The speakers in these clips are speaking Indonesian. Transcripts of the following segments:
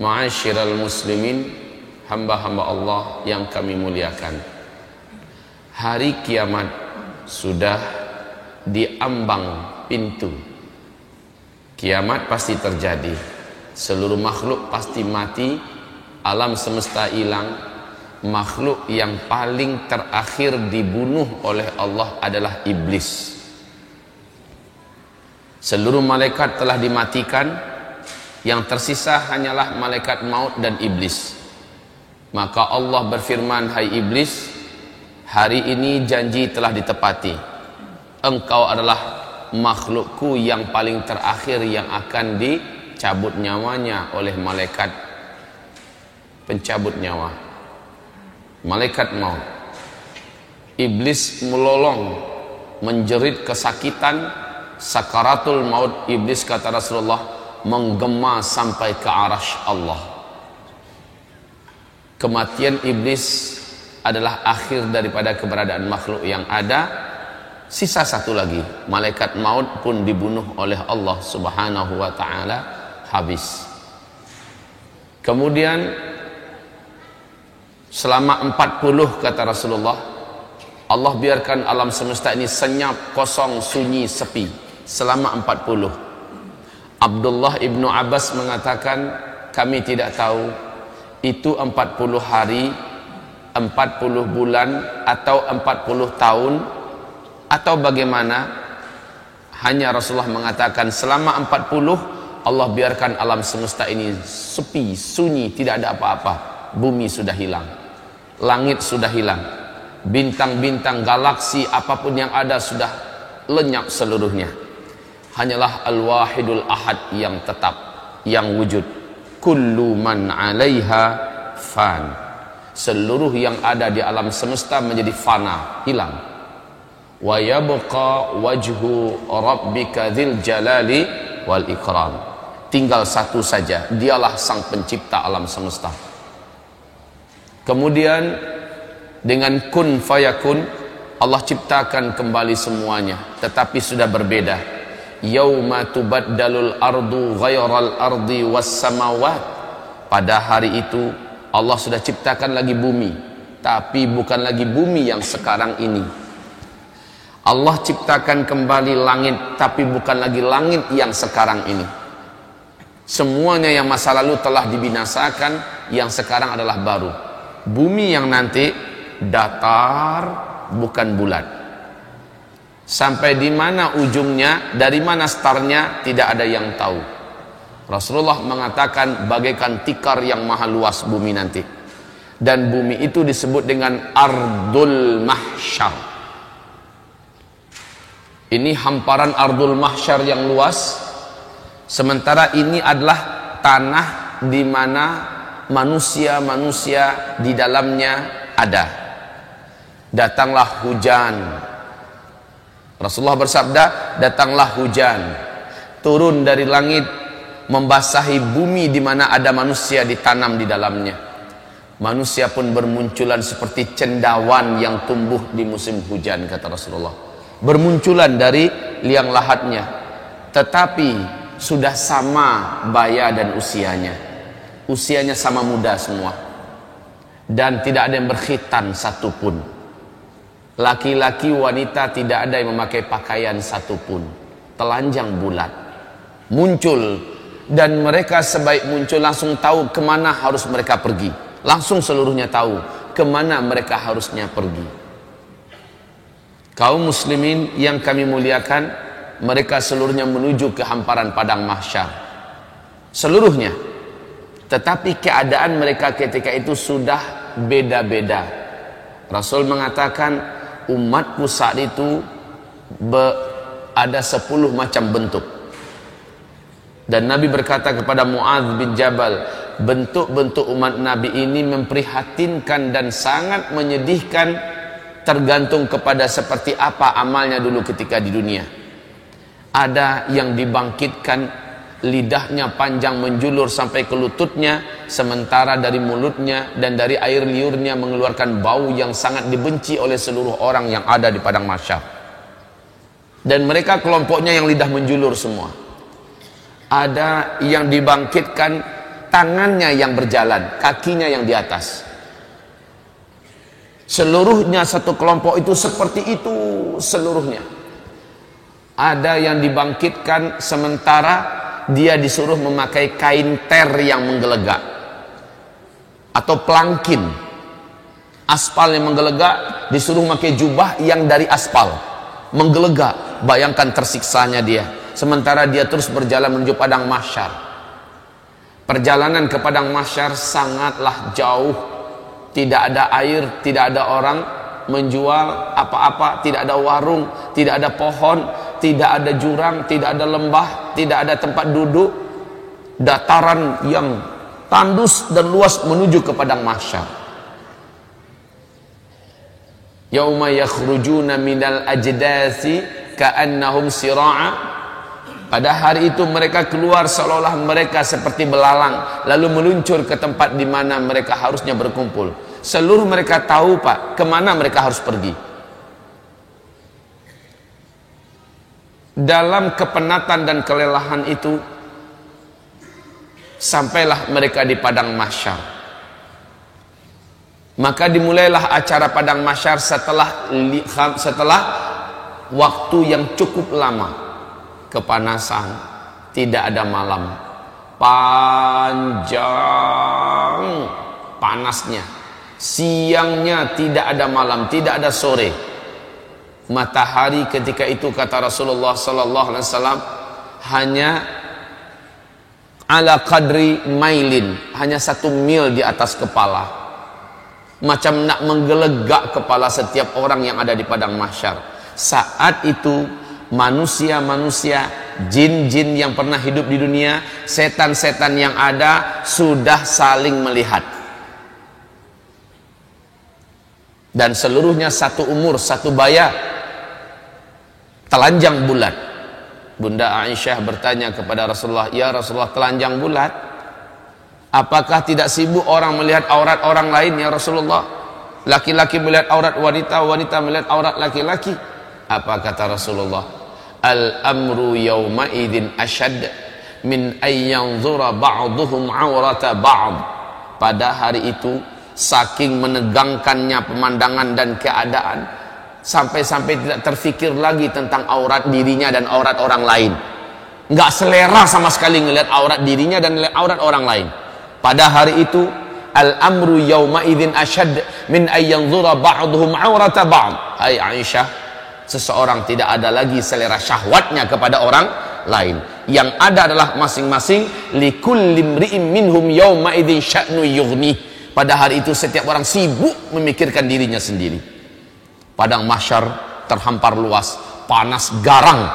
Ma'asyiral muslimin, hamba-hamba Allah yang kami muliakan. Hari kiamat sudah diambang pintu. Kiamat pasti terjadi. Seluruh makhluk pasti mati. Alam semesta hilang. Makhluk yang paling terakhir dibunuh oleh Allah adalah iblis. Seluruh malaikat telah dimatikan. Yang tersisa hanyalah malaikat maut dan iblis. Maka Allah berfirman, hai iblis, hari ini janji telah ditepati. Engkau adalah makhlukku yang paling terakhir yang akan dicabut nyawanya oleh malaikat pencabut nyawa, malaikat maut. Iblis melolong, menjerit kesakitan, sakaratul maut. Iblis, kata Rasulullah, menggema sampai ke arasy Allah. Kematian iblis adalah akhir daripada keberadaan makhluk yang ada. Sisa satu lagi, malaikat maut pun dibunuh oleh Allah Subhanahu wa ta'ala, habis. Kemudian selama 40, kata Rasulullah, Allah biarkan alam semesta ini senyap, kosong, sunyi, sepi selama 40. Abdullah ibnu Abbas mengatakan, kami tidak tahu itu 40 hari, 40 bulan, atau 40 tahun, atau bagaimana. Hanya Rasulullah mengatakan selama 40 Allah biarkan alam semesta ini sepi, sunyi, tidak ada apa-apa. Bumi sudah hilang, langit sudah hilang, bintang-bintang, galaksi, apapun yang ada sudah lenyap seluruhnya. Hanyalah Al-Wahidul Ahad yang tetap, yang wujud. Kullu man 'alaiha fan. Seluruh yang ada di alam semesta menjadi fana, hilang. Wa yabqa wajhu rabbika dzil jalali wal ikram. Tinggal satu saja, dialah sang pencipta alam semesta. Kemudian dengan kun fayakun, Allah ciptakan kembali semuanya, tetapi sudah berbeda. Yauma tubaddalul ardu ghairal ardi was samawat. Pada hari itu Allah sudah ciptakan lagi bumi, tapi bukan lagi bumi yang sekarang ini. Allah ciptakan kembali langit, tapi bukan lagi langit yang sekarang ini. Semuanya yang masa lalu telah dibinasakan, yang sekarang adalah baru. Bumi yang nanti datar, bukan bulat. Sampai di mana ujungnya, dari mana startnya, tidak ada yang tahu. Rasulullah mengatakan bagaikan tikar yang maha luas bumi nanti. Dan bumi itu disebut dengan Ardul Mahsyar. Ini hamparan Ardul Mahsyar yang luas. Sementara ini adalah tanah di mana manusia-manusia di dalamnya ada. Datanglah hujan. Rasulullah bersabda, datanglah hujan, turun dari langit, membasahi bumi di mana ada manusia ditanam di dalamnya. Manusia pun bermunculan seperti cendawan yang tumbuh di musim hujan, kata Rasulullah. Bermunculan dari liang lahatnya, tetapi sudah sama baya dan usianya. Usianya sama muda semua. Dan tidak ada yang berkhitan satupun. Laki-laki, wanita, tidak ada yang memakai pakaian satupun. Telanjang bulat. Muncul. Dan mereka sebaik muncul langsung tahu kemana harus mereka pergi. Langsung seluruhnya tahu kemana mereka harusnya pergi. Kaum muslimin yang kami muliakan, mereka seluruhnya menuju ke hamparan padang mahsyar. Seluruhnya. Tetapi keadaan mereka ketika itu sudah beda-beda. Rasul mengatakan, umatku saat itu ada 10 macam bentuk. Dan Nabi berkata kepada Mu'adz bin Jabal, bentuk-bentuk umat Nabi ini memprihatinkan dan sangat menyedihkan, tergantung kepada seperti apa amalnya dulu ketika di dunia. Ada yang dibangkitkan lidahnya panjang menjulur sampai ke lututnya, sementara dari mulutnya dan dari air liurnya mengeluarkan bau yang sangat dibenci oleh seluruh orang yang ada di padang mahsyar. Dan mereka kelompoknya yang lidah menjulur semua. Ada yang dibangkitkan tangannya yang berjalan, kakinya yang di atas. Seluruhnya satu kelompok itu seperti itu seluruhnya. Ada yang dibangkitkan sementara dia disuruh memakai kain ter yang menggelegak atau pelangkin. Aspal yang menggelegak disuruh memakai jubah yang dari aspal menggelegak. Bayangkan tersiksanya dia. Sementara dia terus berjalan menuju padang mahsyar. Perjalanan ke padang mahsyar sangatlah jauh. Tidak ada air, tidak ada orang menjual apa-apa, tidak ada warung, tidak ada pohon, tidak ada jurang, tidak ada lembah, tidak ada tempat duduk. Dataran yang tandus dan luas menuju ke padang mahsyar. Yauma yakhrujuna minal ajdasi ka'annahum sira'a. Pada hari itu mereka keluar seolah-olah mereka seperti belalang, lalu meluncur ke tempat di mana mereka harusnya berkumpul. Seluruh mereka tahu, Pak, kemana mereka harus pergi. Dalam kepenatan dan kelelahan itu, sampailah mereka di padang mahsyar. Maka dimulailah acara padang mahsyar setelah waktu yang cukup lama. Kepanasan, tidak ada malam, panjang panasnya, siangnya tidak ada malam, tidak ada sore. Matahari ketika itu kata Rasulullah sallallahu alaihi wasallam hanya ala qadri mailin, hanya 1 mil di atas kepala, macam nak menggelegak kepala setiap orang yang ada di padang mahsyar. Saat itu manusia-manusia, jin-jin yang pernah hidup di dunia, setan-setan yang ada sudah saling melihat. Dan seluruhnya satu umur, satu baya, telanjang bulat. Bunda Aisyah bertanya kepada Rasulullah, "Ya Rasulullah, telanjang bulat, apakah tidak sibuk orang melihat aurat orang lain ya Rasulullah? Laki-laki melihat aurat wanita, wanita melihat aurat laki-laki." Apa kata Rasulullah? Al-amru yawma idin ashad min ayyanzura ba'duhum awrata ba'd. Pada hari itu saking menegangkannya pemandangan dan keadaan, sampai-sampai tidak terfikir lagi tentang aurat dirinya dan aurat orang lain. Nggak selera sama sekali ngelihat aurat dirinya dan aurat orang lain. Pada hari itu al-amru yawma idin ashad min ayyanzura ba'duhum awrata ba'd. Hai Aisyah, seseorang tidak ada lagi selera syahwatnya kepada orang lain. Yang ada adalah masing-masing likulli imri'in minhum yawma idzin sya'nu yughni. Pada hari itu setiap orang sibuk memikirkan dirinya sendiri. Padang mahsyar terhampar luas, panas garang,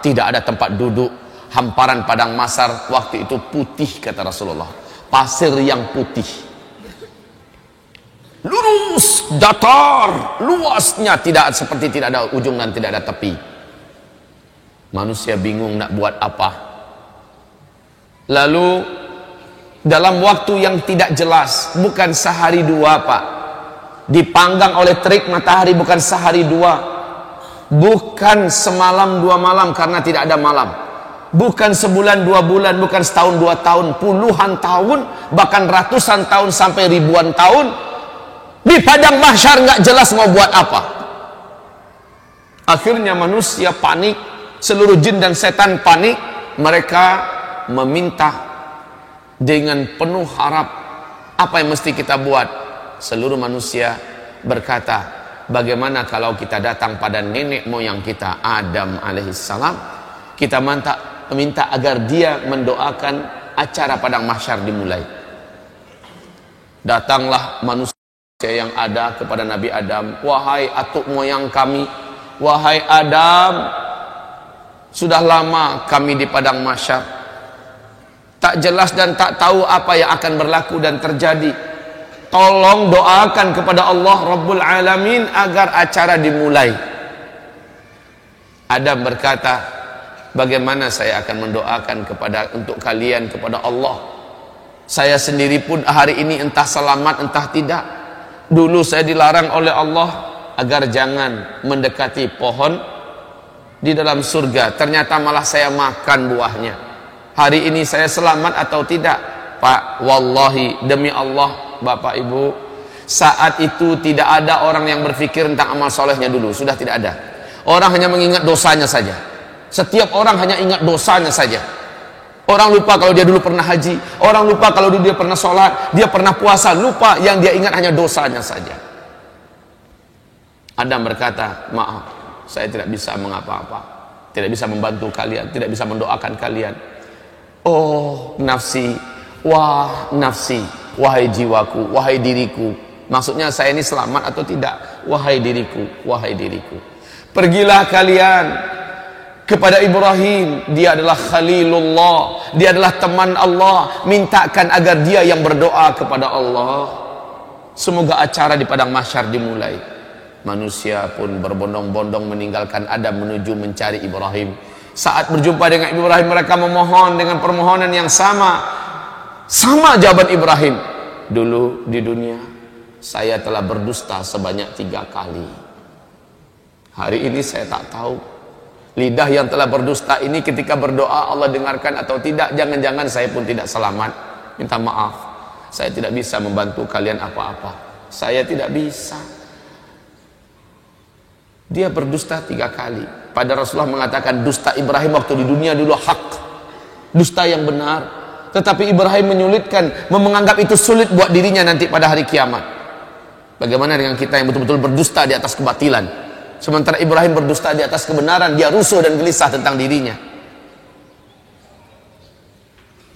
tidak ada tempat duduk. Hamparan padang mahsyar waktu itu putih kata Rasulullah, pasir yang putih, lurus, datar, luasnya tidak seperti tidak ada ujung dan tidak ada tepi. Manusia bingung nak buat apa. Lalu dalam waktu yang tidak jelas, bukan sehari dua Pak, dipanggang oleh terik matahari bukan sehari dua, bukan semalam 2 malam karena tidak ada malam, bukan sebulan 2 bulan, bukan setahun 2 tahun, puluhan tahun, bahkan ratusan tahun sampai ribuan tahun. Di padang mahsyar nggak jelas mau buat apa. Akhirnya manusia panik, seluruh jin dan setan panik. Mereka meminta dengan penuh harap, apa yang mesti kita buat? Seluruh manusia berkata, bagaimana kalau kita datang pada nenek moyang kita Adam alaihissalam, kita minta agar dia mendoakan acara padang mahsyar dimulai. Datanglah manusia yang ada kepada Nabi Adam, wahai atuk moyang kami, wahai Adam, sudah lama kami di padang mahsyar, tak jelas dan tak tahu apa yang akan berlaku dan terjadi. Tolong doakan kepada Allah Rabbul Alamin agar acara dimulai. Adam berkata, bagaimana saya akan mendoakan untuk kalian kepada Allah? Saya sendiri pun hari ini entah selamat entah tidak. Dulu saya dilarang oleh Allah agar jangan mendekati pohon di dalam surga. Ternyata malah saya makan buahnya. Hari ini saya selamat atau tidak? Pak, wallahi, demi Allah, Bapak Ibu, saat itu tidak ada orang yang berpikir tentang amal solehnya dulu. Sudah tidak ada. Orang hanya mengingat dosanya saja. Setiap orang hanya ingat dosanya saja. Orang lupa kalau dia dulu pernah haji. Orang lupa kalau dulu dia pernah sholat, dia pernah puasa. Lupa, yang dia ingat hanya dosanya saja. Adam berkata, maaf, saya tidak bisa mengapa-apa, tidak bisa membantu kalian, tidak bisa mendoakan kalian. Oh nafsi, wah nafsi, wahai jiwaku, wahai diriku. Maksudnya saya ini selamat atau tidak? Wahai diriku, wahai diriku. Pergilah kalian kepada Ibrahim, dia adalah Khalilullah, dia adalah teman Allah. Mintakan agar dia yang berdoa kepada Allah. Semoga acara di padang mahsyar dimulai. Manusia pun berbondong-bondong meninggalkan Adam menuju mencari Ibrahim. Saat berjumpa dengan Ibrahim, mereka memohon dengan permohonan yang sama. Sama jawaban Ibrahim. Dulu di dunia saya telah berdusta sebanyak 3 kali. Hari ini saya tak tahu lidah yang telah berdusta ini ketika berdoa Allah dengarkan atau tidak. Jangan-jangan saya pun tidak selamat. Minta maaf, saya tidak bisa membantu kalian apa-apa. Saya tidak bisa. Dia berdusta 3 kali. Pada Rasulullah mengatakan dusta Ibrahim waktu di dunia dulu hak, dusta yang benar. Tetapi Ibrahim menyulitkan, menganggap itu sulit buat dirinya nanti pada hari kiamat. Bagaimana dengan kita yang betul-betul berdusta di atas kebatilan? Sementara Ibrahim berdusta di atas kebenaran, dia rusuh dan gelisah tentang dirinya.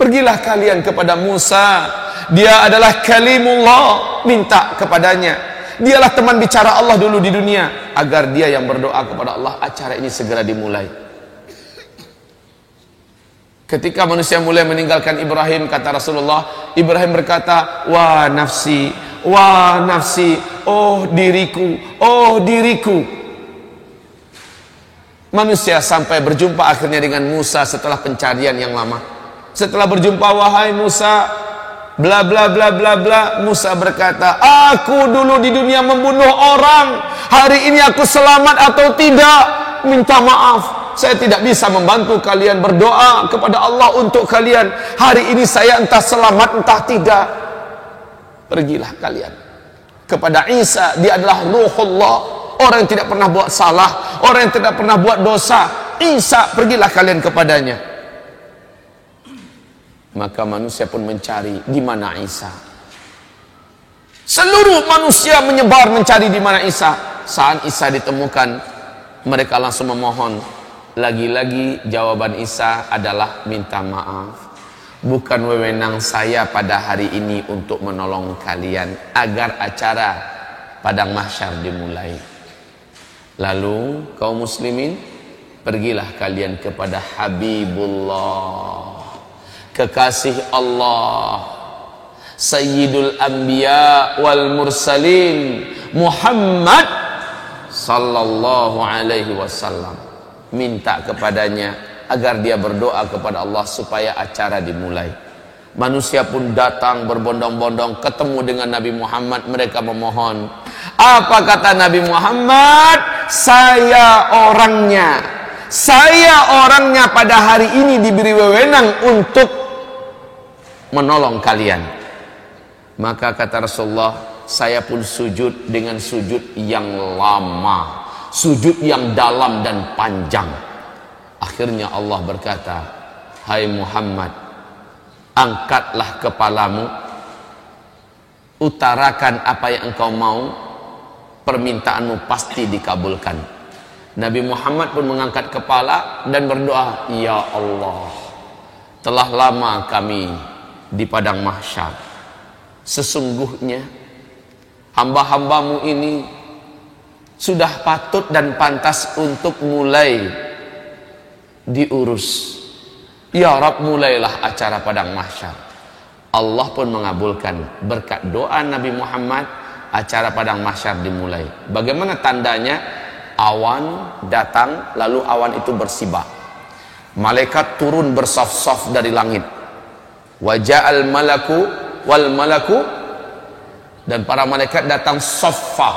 Pergilah kalian kepada Musa, dia adalah kalimullah, minta kepadanya. Dialah teman bicara Allah dulu di dunia, agar dia yang berdoa kepada Allah, acara ini segera dimulai. Ketika manusia mulai meninggalkan Ibrahim, kata Rasulullah, Ibrahim berkata, wah nafsi, oh diriku, oh diriku. Manusia sampai berjumpa akhirnya dengan Musa setelah pencarian yang lama. Setelah berjumpa, wahai Musa, bla bla bla bla bla. Musa berkata, aku dulu di dunia membunuh orang, hari ini aku selamat atau tidak? Minta maaf, saya tidak bisa membantu kalian. Berdoa kepada Allah untuk kalian. Hari ini saya entah selamat entah tidak. Pergilah kalian kepada Isa, dia adalah Ruhullah, orang yang tidak pernah buat salah, orang yang tidak pernah buat dosa. Isa, pergilah kalian kepadanya. Maka manusia pun mencari di mana Isa. Seluruh manusia menyebar mencari di mana Isa. Saat Isa ditemukan, mereka langsung memohon. Lagi-lagi jawaban Isa adalah minta maaf. Bukan wewenang saya pada hari ini untuk menolong kalian agar acara padang mahsyar dimulai. Lalu kaum muslimin, pergilah kalian kepada Habibullah, kekasih Allah, Sayyidul Anbiya wal Mursalin, Muhammad sallallahu alaihi wasallam. Minta kepadanya agar dia berdoa kepada Allah supaya acara dimulai. Manusia pun datang berbondong-bondong ketemu dengan Nabi Muhammad. Mereka memohon. Apa kata Nabi Muhammad? Saya orangnya. Saya orangnya pada hari ini diberi wewenang untuk menolong kalian. Maka kata Rasulullah, saya pun sujud dengan sujud yang lama, sujud yang dalam dan panjang. Akhirnya Allah berkata, hai Muhammad, angkatlah kepalamu, utarakan apa yang engkau mau, permintaanmu pasti dikabulkan. Nabi Muhammad pun mengangkat kepala dan berdoa, ya Allah, telah lama kami di padang mahsyar. Sesungguhnya hamba-hambamu ini sudah patut dan pantas untuk mulai diurus. Ya Rabb, mulailah acara padang mahsyar. Allah pun mengabulkan berkat doa Nabi Muhammad. Acara padang mahsyar dimulai. Bagaimana tandanya? Awan datang, lalu awan itu bersibak. Malaikat turun bersaf-saf dari langit. Waja'al malaku wal malaku, dan para malaikat datang saffa,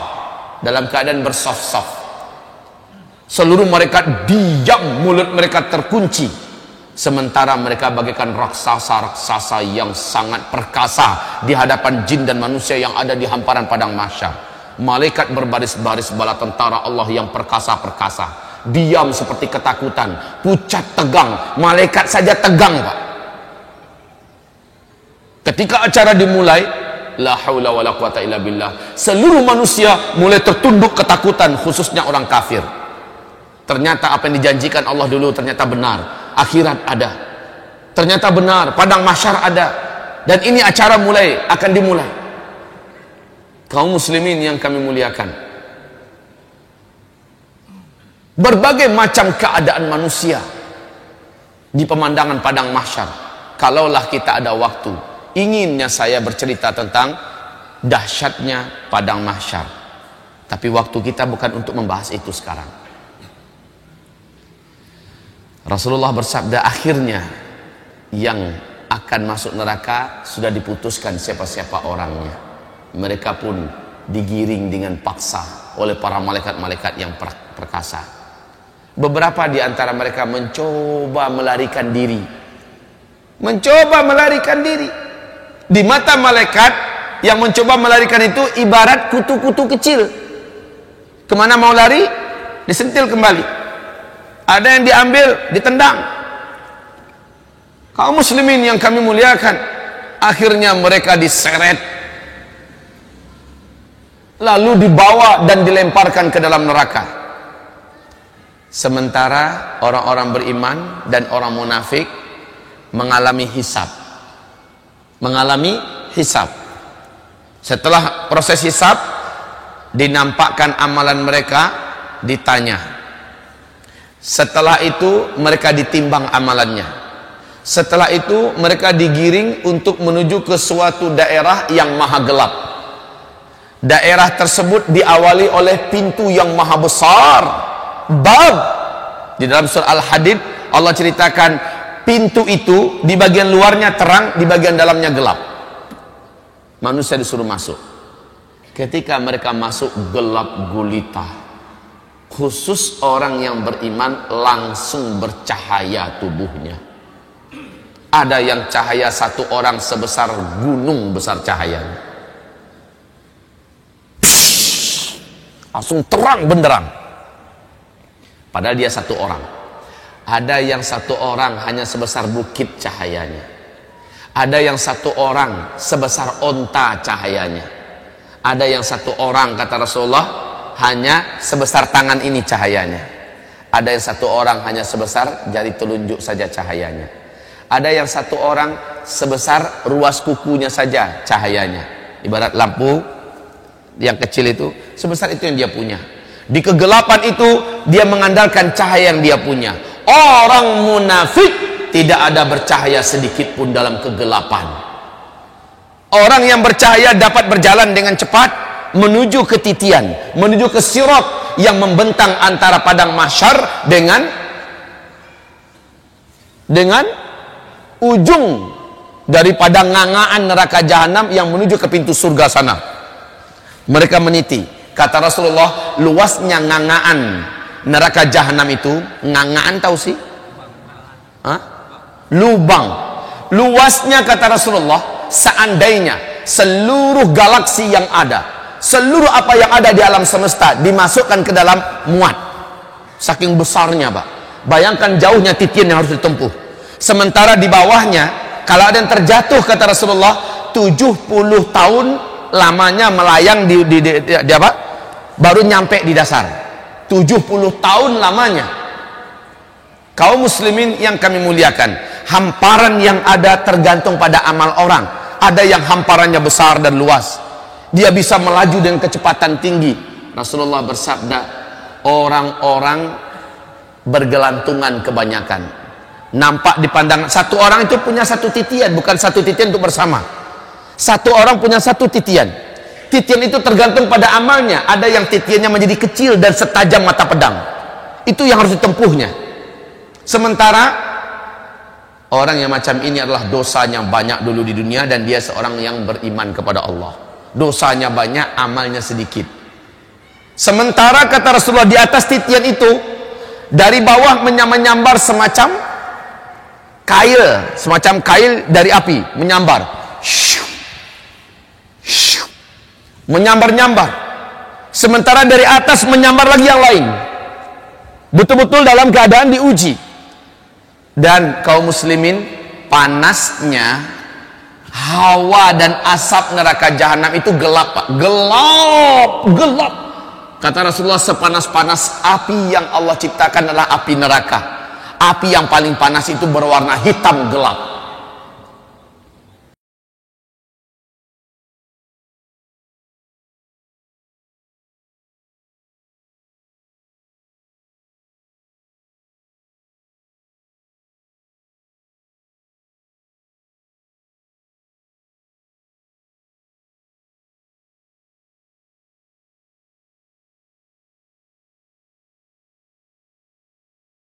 dalam keadaan bersaf-saf. Seluruh malaikat diam, mulut mereka terkunci. Sementara mereka bagaikan raksasa-raksasa yang sangat perkasa di hadapan jin dan manusia yang ada di hamparan padang mahsyar. Malaikat berbaris-baris bala tentara Allah yang perkasa-perkasa, diam seperti ketakutan, pucat tegang. Malaikat saja tegang, Pak. Ketika acara dimulai, la haula wala quwata illa billah, seluruh manusia mulai tertunduk ketakutan, khususnya orang kafir. Ternyata apa yang dijanjikan Allah dulu ternyata benar. Akhirat ada, ternyata benar, padang mahsyar ada, dan ini acara akan dimulai. Kaum muslimin yang kami muliakan, berbagai macam keadaan manusia di pemandangan padang mahsyar. Kalaulah kita ada waktu, inginnya saya bercerita tentang dahsyatnya padang mahsyar, tapi waktu kita bukan untuk membahas itu sekarang. Rasulullah bersabda, akhirnya yang akan masuk neraka sudah diputuskan siapa-siapa orangnya. Mereka pun digiring dengan paksa oleh para malaikat-malaikat yang perkasa. Beberapa di antara mereka mencoba melarikan diri. Di mata malaikat yang mencoba melarikan itu ibarat kutu-kutu kecil. Kemana mau lari? Disentil kembali. Ada yang diambil, ditendang. Kaum muslimin yang kami muliakan, akhirnya mereka diseret, lalu dibawa dan dilemparkan ke dalam neraka. Sementara orang-orang beriman dan orang munafik mengalami hisab. Setelah proses hisab, dinampakkan amalan mereka, ditanya. Setelah itu mereka ditimbang amalannya. Setelah itu mereka digiring untuk menuju ke suatu daerah yang maha gelap. Daerah tersebut diawali oleh pintu yang maha besar, bab. Di dalam surah Al-Hadid Allah ceritakan pintu itu di bagian luarnya terang, di bagian dalamnya gelap. Manusia disuruh masuk. Ketika mereka masuk, gelap gulita. Khusus orang yang beriman langsung bercahaya tubuhnya. Ada yang cahaya satu orang sebesar gunung besar cahayanya. Langsung terang benderang. Padahal dia satu orang. Ada yang satu orang hanya sebesar bukit cahayanya. Ada yang satu orang sebesar onta cahayanya. Ada yang satu orang, kata Rasulullah, hanya sebesar tangan ini cahayanya. Ada yang satu orang hanya sebesar jari telunjuk saja cahayanya. Ada yang satu orang sebesar ruas kukunya saja cahayanya. Ibarat lampu yang kecil itu, sebesar itu yang dia punya. Di kegelapan itu dia mengandalkan cahaya yang dia punya. Orang munafik tidak ada bercahaya sedikit pun dalam kegelapan. Orang yang bercahaya dapat berjalan dengan cepat menuju ke titian, menuju ke sirat yang membentang antara padang mahsyar dengan ujung daripada ngangaan neraka jahanam yang menuju ke pintu surga sana. Mereka meniti. Kata Rasulullah, luasnya ngangaan neraka jahanam itu, ngangaan tahu sih? Lubang. Luasnya, kata Rasulullah, seandainya seluruh galaksi yang ada, seluruh apa yang ada di alam semesta dimasukkan ke dalam muat, saking besarnya, Pak. Bayangkan jauhnya titian yang harus ditempuh. Sementara di bawahnya, kalau ada yang terjatuh, kata Rasulullah, 70 tahun lamanya melayang di apa? Baru nyampe di dasar. 70 tahun lamanya. Kaum muslimin yang kami muliakan, hamparan yang ada tergantung pada amal orang. Ada yang hamparannya besar dan luas, dia bisa melaju dengan kecepatan tinggi. Rasulullah bersabda, orang-orang bergelantungan kebanyakan. Nampak dipandang, satu orang itu punya satu titian, bukan satu titian untuk bersama. Satu orang punya satu titian. Titian itu tergantung pada amalnya. Ada yang titiannya menjadi kecil dan setajam mata pedang. Itu yang harus ditempuhnya. Sementara orang yang macam ini adalah dosanya banyak dulu di dunia, dan dia seorang yang beriman kepada Allah. Dosanya banyak, amalnya sedikit. Sementara kata Rasulullah, di atas titian itu, dari bawah menyambar semacam kail, semacam kail dari api menyambar, menyambar-nyambar. Sementara dari atas menyambar lagi yang lain. Betul-betul dalam keadaan diuji. Dan kaum muslimin, panasnya hawa dan asap neraka jahanam itu gelap, Pak. Gelap. Kata Rasulullah, sepanas-panas api yang Allah ciptakan adalah api neraka. Api yang paling panas itu berwarna hitam gelap.